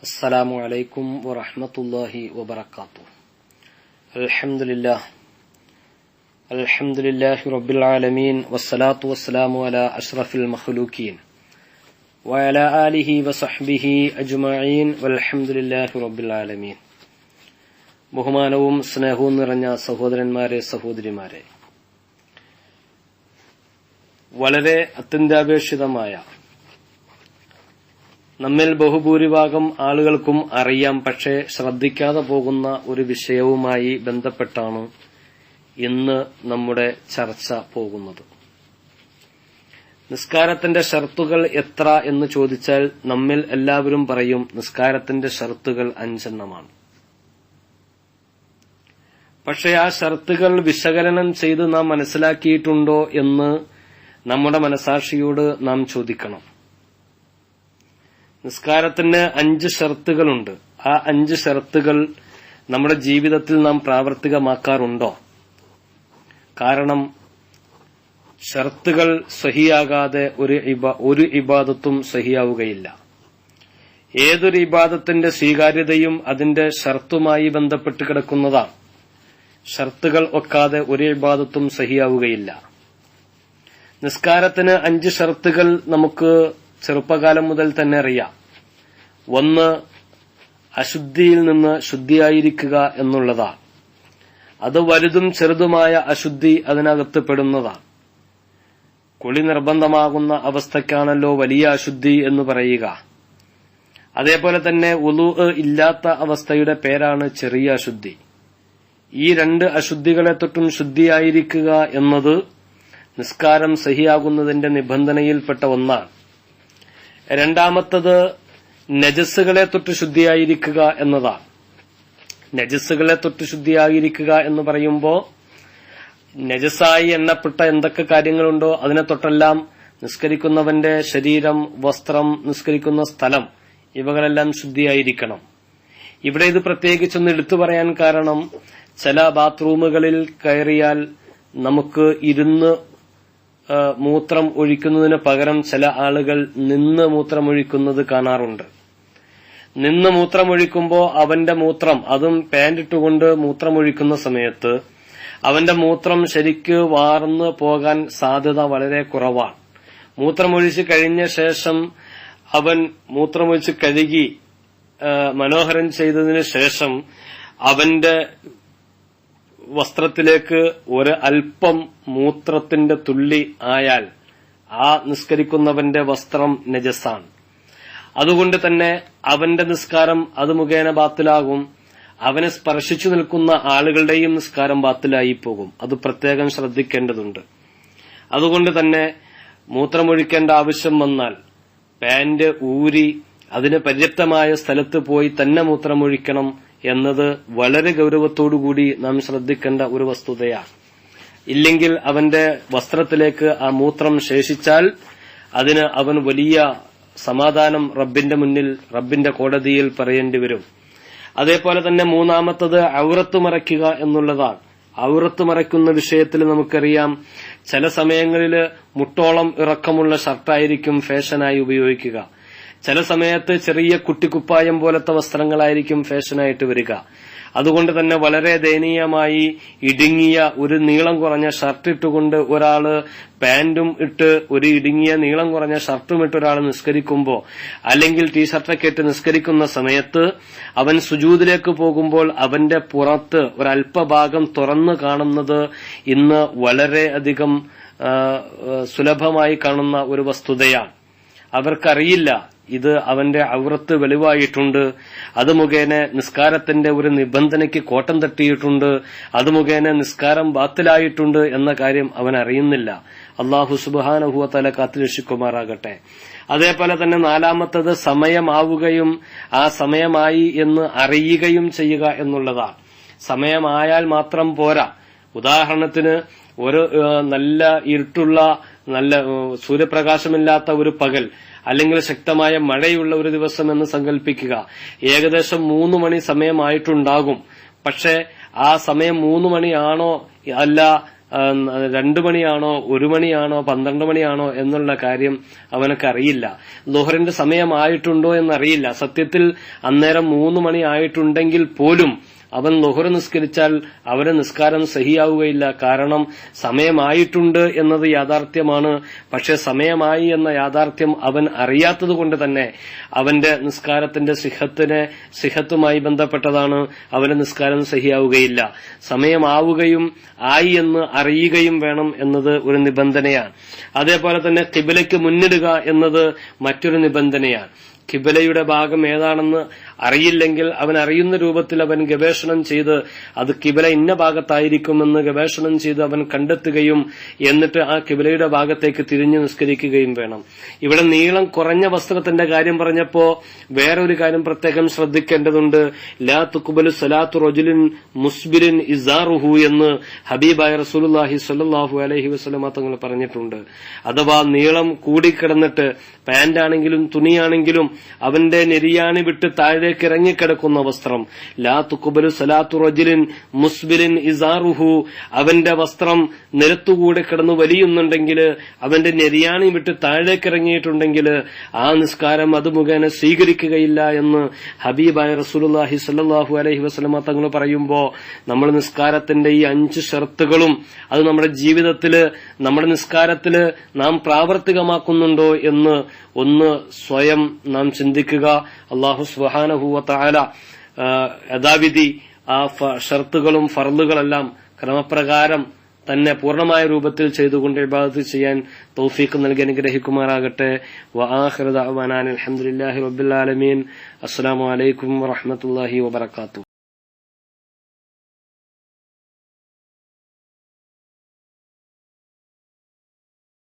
السلام عليكم ورحمة الله وبركاته. الحمد لله رب العالمين والصلاة والسلام على أشرف المخلوقين وعلى آله وصحبه أجمعين والحمد لله رب العالمين. ബഹുമാനവും സ്നേഹവും നിറഞ്ഞ സഹോദരന്മാരെ സഹോദരിമാരെ, വളരെ അത്യന്താപേക്ഷിതമായ, നമ്മിൽ ബഹുഭൂരിഭാഗം ആളുകൾക്കും അറിയാം, പക്ഷേ ശ്രദ്ധിക്കാതെ പോകുന്ന ഒരു വിഷയവുമായി ബന്ധപ്പെട്ടാണ് ഇന്ന് നമ്മുടെ ചർച്ച പോകുന്നത്. നിസ്കാരത്തിന്റെ ഷർത്തുകൾ എത്ര എന്ന് ചോദിച്ചാൽ നമ്മിൽ എല്ലാവരും പറയും നിസ്കാരത്തിന്റെ ഷർത്തുകൾ 5 എണ്ണമാണ്. പക്ഷേ ആ ഷർത്തുകൾ വിശകലനം ചെയ്ത് നാം മനസ്സിലാക്കിയിട്ടുണ്ടോ എന്ന് നമ്മുടെ മനസാക്ഷിയോട് നാം ചോദിക്കണം. നിസ്കാരത്തിന് 5 ഷർത്തുകളുണ്ട്. ആ 5 ഷർത്തുകൾ നമ്മുടെ ജീവിതത്തിൽ നാം പ്രാവർത്തികമാക്കാറുണ്ടോ? കാരണം ഷർത്തുകൾ സഹിയാകാതെ ഒരു ഇബാദത്തും സഹിയാവുകയില്ല. ഏതൊരു ഇബാദത്തിന്റെ സ്വീകാര്യതയും അതിന്റെ ഷർത്തുമായി ബന്ധപ്പെട്ട് കിടക്കുന്നതാണ്. ഷർത്തുകൾ ഒക്കാതെ ഒരു ഇബാദത്തും സഹിയാവുകയില്ല. നിസ്കാരത്തിന് 5 ഷർത്തുകൾ നമുക്ക് ചെറുപ്പകാലം മുതൽ തന്നെ അറിയാം. 1, അശുദ്ധിയിൽ നിന്ന് ശുദ്ധിയായിരിക്കുക എന്നുള്ളതാണ്. അത് വലുതും ചെറുതുമായ അശുദ്ധി അതിനകത്ത് പെടുന്നതാണ്. കുളി നിർബന്ധമാകുന്ന അവസ്ഥയ്ക്കാണല്ലോ വലിയ അശുദ്ധി എന്ന് പറയുക. അതേപോലെ തന്നെ വുളൂ ഇല്ലാത്ത അവസ്ഥയുടെ പേരാണ് ചെറിയ അശുദ്ധി. ഈ 2 അശുദ്ധികളെ തൊട്ടും ശുദ്ധിയായിരിക്കുക എന്നത് നിസ്കാരം സഹിയാകുന്നതിന്റെ നിബന്ധനയിൽപ്പെട്ട ഒന്നാണ്. രണ്ടാമത്തത് നജസ്സുകളെ തൊട്ട് ശുദ്ധിയായിരിക്കുക എന്നതാണ്. നജസ്സുകളെ തൊട്ട് ശുദ്ധിയായിരിക്കുക എന്ന് പറയുമ്പോൾ നജസായി എണ്ണപ്പെട്ട എന്തൊക്കെ കാര്യങ്ങളുണ്ടോ അതിനെ തൊട്ടെല്ലാം നിസ്കരിക്കുന്നവന്റെ ശരീരം, വസ്ത്രം, നിസ്കരിക്കുന്ന സ്ഥലം, ഇവകളെല്ലാം ശുദ്ധിയായിരിക്കണം. ഇവിടെ ഇത് പ്രത്യേകിച്ചൊന്ന് എടുത്തു പറയാൻ കാരണം, ചില ബാത്റൂമുകളിൽ കയറിയാൽ നമുക്ക് ഇരുന്ന് മൂത്രം ഒഴിക്കുന്നതിന് പകരം ചില ആളുകൾ നിന്ന് മൂത്രമൊഴിക്കുന്നത് കാണാറുണ്ട്. നിന്ന് മൂത്രമൊഴിക്കുമ്പോൾ അവന്റെ മൂത്രം, അതും പാന്റിട്ടുകൊണ്ട് മൂത്രമൊഴിക്കുന്ന സമയത്ത് അവന്റെ മൂത്രം ശരിക്ക് വാർന്നു പോകാൻ സാധ്യത വളരെ കുറവാണ്. മൂത്രമൊഴിച്ച് കഴിഞ്ഞ ശേഷം അവൻ മൂത്രമൊഴിച്ച് കഴുകി മനോഹരം ചെയ്തതിനു ശേഷം അവന്റെ വസ്ത്രത്തിലേക്ക് ഒരു അല്പം മൂത്രത്തിന്റെ തുള്ളി ആയാൽ ആ നിസ്കരിക്കുന്നവന്റെ വസ്ത്രം നജസാണ്. അതുകൊണ്ട് തന്നെ അവന്റെ നിസ്കാരം അത് മുഖേന ബാത്തിലാകും. അവനെ സ്പർശിച്ചു നിൽക്കുന്ന ആളുകളുടെയും നിസ്കാരം ബാത്തിലായി പോകും. അത് പ്രത്യേകം ശ്രദ്ധിക്കേണ്ടതുണ്ട്. അതുകൊണ്ട് തന്നെ മൂത്രമൊഴിക്കേണ്ട ആവശ്യം വന്നാൽ പാന്റ് ഊരി അതിന് പര്യാപ്തമായ സ്ഥലത്ത് പോയി തന്നെ മൂത്രമൊഴിക്കണം എന്നത് വളരെ ഗൌരവത്തോടുകൂടി നാം ശ്രദ്ധിക്കേണ്ട ഒരു വസ്തുതയാണ്. ഇല്ലെങ്കിൽ അവന്റെ വസ്ത്രത്തിലേക്ക് ആ മൂത്രം ശേഷിച്ചാൽ അതിന് അവൻ വലിയ സമാധാനം റബ്ബിന്റെ മുന്നിൽ, റബ്ബിന്റെ കോടതിയിൽ പറയേണ്ടി വരും. അതേപോലെ തന്നെ മൂന്നാമത്തത് ഔറത്ത് മറയ്ക്കുക എന്നുള്ളതാണ്. ഔറത്ത് മറയ്ക്കുന്ന വിഷയത്തിൽ നമുക്കറിയാം, ചില സമയങ്ങളിൽ മുട്ടോളം ഇറക്കമുള്ള ഷർട്ടായിരിക്കും ഫാഷനായി ഉപയോഗിക്കുക. ചില സമയത്ത് ചെറിയ കുട്ടിക്കുപ്പായം പോലത്തെ വസ്ത്രങ്ങളായിരിക്കും ഫാഷനായിട്ട് വരിക. അതുകൊണ്ട് തന്നെ വളരെ ദയനീയമായി ഇടുങ്ങിയ ഒരു നീളം കുറഞ്ഞ ഷർട്ട് ഇട്ടുകൊണ്ട് ഒരാള് പാന്റും ഇട്ട് ഒരു ഇടുങ്ങിയ നീളം കുറഞ്ഞ ഷർട്ടും ഇട്ട് ഒരാൾ നിസ്കരിക്കുമ്പോൾ, അല്ലെങ്കിൽ ടീഷർട്ടൊക്കെ ഇട്ട് നിസ്കരിക്കുന്ന സമയത്ത് അവൻ സുജൂദിലേക്ക് പോകുമ്പോൾ അവന്റെ പുറത്ത് ഒരല്പഭാഗം തുറന്നു കാണുന്നത് ഇന്ന് വളരെയധികം സുലഭമായി കാണുന്ന ഒരു വസ്തുതയാണ്. അവർക്കറിയില്ല ഇത് അവന്റെ ഔറത്ത് വെളിവായിട്ടുണ്ട്, അത് മുഖേന നിസ്കാരത്തിന്റെ ഒരു നിബന്ധനയ്ക്ക് കോട്ടം തട്ടിയിട്ടുണ്ട്, അത് മുഖേന നിസ്കാരം ബാത്തിലായിട്ടുണ്ട് എന്ന കാര്യം അവൻ അറിയുന്നില്ല. അല്ലാഹു സുബ്ഹാനഹു വ തആല കാത്തുരക്ഷിക്കുമാറാകട്ടെ. അതേപോലെ തന്നെ നാലാമത്തത് സമയമാവുകയും ആ സമയമായി എന്ന് അറിയുകയും ചെയ്യുക എന്നുള്ളതാണ്. സമയമായാൽ മാത്രം പോരാ. ഉദാഹരണത്തിന് ഒരു നല്ല ഇരുട്ടുള്ള, നല്ല സൂര്യപ്രകാശമില്ലാത്ത ഒരു പകൽ, അല്ലെങ്കിൽ ശക്തമായ മഴയുള്ള ഒരു ദിവസം എന്ന് സങ്കല്പിക്കുക. ഏകദേശം 3 മണി സമയമായിട്ടുണ്ടാകും. പക്ഷെ ആ സമയം 3 മണിയാണോ അല്ല 2 മണിയാണോ 1 മണിയാണോ 12 മണിയാണോ എന്നുള്ള കാര്യം അവനക്കറിയില്ല. ളുഹറിന്റെ സമയമായിട്ടുണ്ടോ എന്നറിയില്ല. സത്യത്തിൽ അന്നേരം 3 മണി ആയിട്ടുണ്ടെങ്കിൽ പോലും അവൻ ളുഹർ നിസ്കരിച്ചാൽ അവന്റെ നിസ്കാരം സഹിയാവുകയില്ല. കാരണം സമയമായിട്ടുണ്ട് എന്നത് യാഥാർത്ഥ്യമാണ്. പക്ഷെ സമയമായി എന്ന യാഥാർത്ഥ്യം അവൻ അറിയാത്തതുകൊണ്ട് തന്നെ അവന്റെ നിസ്കാരത്തിന്റെ സിഹത്തുമായി ബന്ധപ്പെട്ടതാണ്. അവന്റെ നിസ്കാരം സഹിയാവുകയില്ല. സമയമാവുകയും ആയി എന്ന് അറിയുകയും വേണം എന്നത് ഒരു നിബന്ധനയാണ്. അതേപോലെ തന്നെ ഖിബലയ്ക്ക് മുന്നിടുക എന്നത് മറ്റൊരു നിബന്ധനയാണ്. ഖിബലയുടെ ഭാഗം ഏതാണെന്ന് അറിയില്ലെങ്കിൽ അവൻ അറിയുന്ന രൂപത്തിൽ അവൻ ഗവേഷണം ചെയ്ത് അത് ഖിബല ഇന്ന ഭാഗത്തായിരിക്കുമെന്ന് ഗവേഷണം ചെയ്ത് അവൻ കണ്ടെത്തുകയും എന്നിട്ട് ആ ഖിബലയുടെ ഭാഗത്തേക്ക് തിരിഞ്ഞു നിസ്കരിക്കുകയും വേണം. ഇവിടെ നീളം കുറഞ്ഞ വസ്ത്രത്തിന്റെ കാര്യം പറഞ്ഞപ്പോ വേറൊരു കാര്യം പ്രത്യേകം ശ്രദ്ധിക്കേണ്ടതുണ്ട്. ലാ തുഖ്ബലു സലാത്തു റജുലിൻ മുസ്ബിലിൻ ഇസാറുഹു എന്ന് ഹബീബായ റസൂലുള്ളാഹി സ്വല്ലല്ലാഹു അലൈഹി വസല്ലമ തങ്ങൾ പറഞ്ഞിട്ടുണ്ട്. അഥവാ നീളം കൂടിക്കിടന്നിട്ട് പാന്റാണെങ്കിലും തുണിയാണെങ്കിലും അവന്റെ നെരിയാണി വിട്ട് താഴേക്ക് ഇറങ്ങിക്കിടക്കുന്ന വസ്ത്രം. ലാ തുഖ്ബലു സലാത്തു റജുലിൻ മുസ്ബിലിൻ ഇസാറുഹു, അവന്റെ വസ്ത്രം നിലത്തുകൂടെ കിടന്നു വലിയുന്നുണ്ടെങ്കിൽ, അവന്റെ നെരിയാണി വിട്ട് താഴേക്ക് ഇറങ്ങിയിട്ടുണ്ടെങ്കിൽ ആ നിസ്കാരം അത് മുഖേന സ്വീകരിക്കുകയില്ല എന്ന് ഹബീബായ റസൂലുള്ളാഹി സ്വല്ലല്ലാഹു അലൈഹി വസല്ലമ തങ്ങൾ പറയുമ്പോ നമ്മൾ നിസ്കാരത്തിന്റെ ഈ 5 ഷർത്തുകളും അത് നമ്മുടെ ജീവിതത്തില് നമ്മുടെ നിസ്കാരത്തില് നാം പ്രാവർത്തികമാക്കുന്നുണ്ടോ എന്ന് ഒന്ന് സ്വയം നാം ചിന്തിക്കുക. അല്ലാഹു സുബ്ഹാനഹു വ തആല യഥാവിധി ആ ഷർത്തുകളും ഫർളുകളെല്ലാം ക്രമപ്രകാരം തന്നെ പൂർണ്ണമായ രൂപത്തിൽ ചെയ്തുകൊണ്ട് ഇബാദത്ത് ചെയ്യാൻ തൗഫീഖ് നൽകി അനുഗ്രഹിക്കുമാറാകട്ടെ. വആഖിറു ദഅ്വാനാ അൽഹംദുലില്ലാഹി റബ്ബിൽ ആലമീൻ. അസ്സലാമു അലൈക്കും വറഹ്മത്തുള്ളാഹി വബറകാതുഹു.